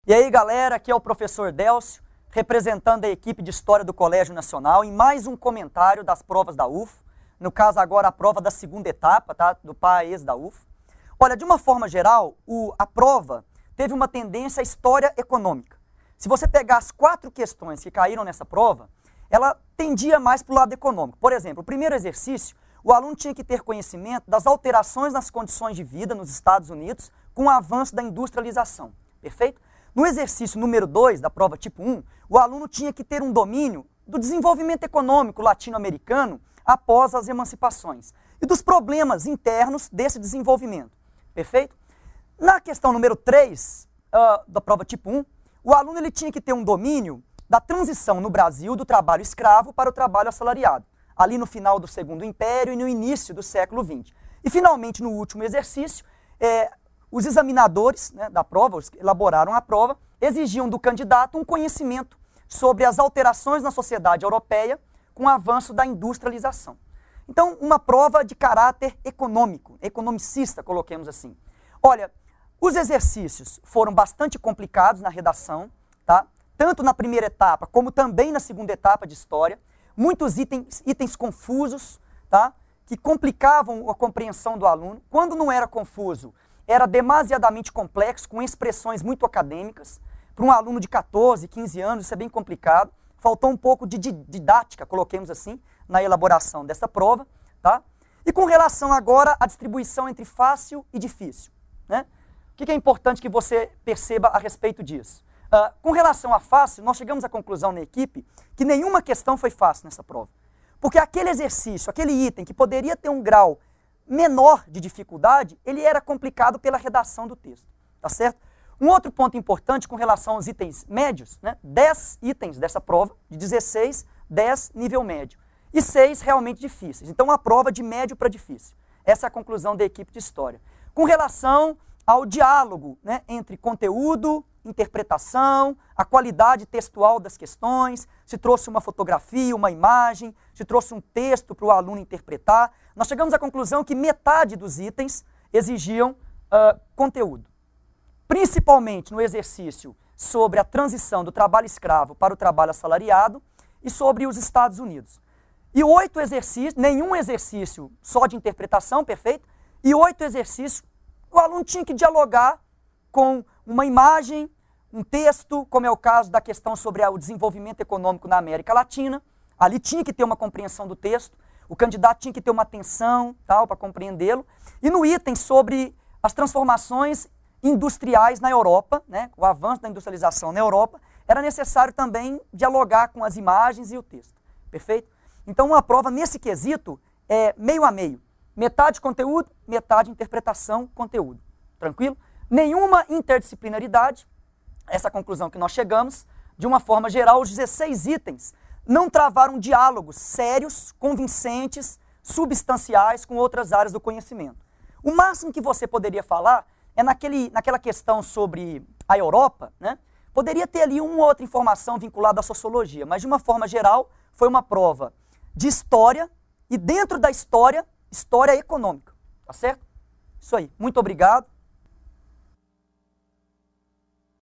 E aí, galera, aqui é o professor Délcio, representando a equipe de História do Colégio Nacional, em mais um comentário das provas da UFO, no caso agora a prova da segunda etapa, tá? Do PAES da UFO. Olha, de uma forma geral, a prova teve uma tendência à história econômica. Se você pegar as 4 questões que caíram nessa prova, ela tendia mais para o lado econômico. Por exemplo, o primeiro exercício, o aluno tinha que ter conhecimento das alterações nas condições de vida nos Estados Unidos com o avanço da industrialização. Perfeito? No exercício número 2 da prova tipo 1, o aluno tinha que ter um domínio do desenvolvimento econômico latino-americano após as emancipações e dos problemas internos desse desenvolvimento. Perfeito? Na questão número 3 da prova tipo 1, o aluno ele tinha que ter um domínio da transição no Brasil do trabalho escravo para o trabalho assalariado, ali no final do Segundo Império e no início do século XX. E, finalmente, no último exercício, os examinadores, né, da prova, os que elaboraram a prova, exigiam do candidato um conhecimento sobre as alterações na sociedade europeia com o avanço da industrialização. Então, uma prova de caráter econômico, economicista, coloquemos assim. Olha, os exercícios foram bastante complicados na redação, tá? Tanto na primeira etapa como também na segunda etapa de História. Muitos itens confusos, tá? Que complicavam a compreensão do aluno. Quando não era confuso, era demasiadamente complexo, com expressões muito acadêmicas. Para um aluno de 14, 15 anos, isso é bem complicado. Faltou um pouco de didática, coloquemos assim, na elaboração dessa prova. Tá? E com relação agora à distribuição entre fácil e difícil. Né? O que é importante que você perceba a respeito disso? Com relação a fácil, nós chegamos à conclusão na equipe que nenhuma questão foi fácil nessa prova. Porque aquele exercício, aquele item que poderia ter um grau menor de dificuldade, ele era complicado pela redação do texto, tá certo? Um outro ponto importante com relação aos itens médios, né? 10 itens dessa prova, de 16, 10 nível médio, e 6 realmente difíceis. Então, uma prova de médio para difícil. Essa é a conclusão da equipe de História. Com relação ao diálogo, né, entre conteúdo, interpretação, a qualidade textual das questões, se trouxe uma fotografia, uma imagem, se trouxe um texto para o aluno interpretar. Nós chegamos à conclusão que metade dos itens exigiam conteúdo. Principalmente no exercício sobre a transição do trabalho escravo para o trabalho assalariado e sobre os Estados Unidos. E 8 exercícios, nenhum exercício só de interpretação, perfeito? E 8 exercícios, o aluno tinha que dialogar com uma imagem, um texto, como é o caso da questão sobre o desenvolvimento econômico na América Latina. Ali tinha que ter uma compreensão do texto, o candidato tinha que ter uma atenção para compreendê-lo. E no item sobre as transformações industriais na Europa, né, o avanço da industrialização na Europa, era necessário também dialogar com as imagens e o texto. Perfeito? Então, uma prova nesse quesito é meio a meio. Metade conteúdo, metade interpretação, conteúdo. Tranquilo? Nenhuma interdisciplinaridade. Essa é a conclusão que nós chegamos. De uma forma geral, os 16 itens não travaram diálogos sérios, convincentes, substanciais com outras áreas do conhecimento. O máximo que você poderia falar é naquela questão sobre a Europa, né? Poderia ter ali uma ou outra informação vinculada à sociologia, mas de uma forma geral foi uma prova de história e dentro da história, história econômica. Tá certo? Isso aí. Muito obrigado.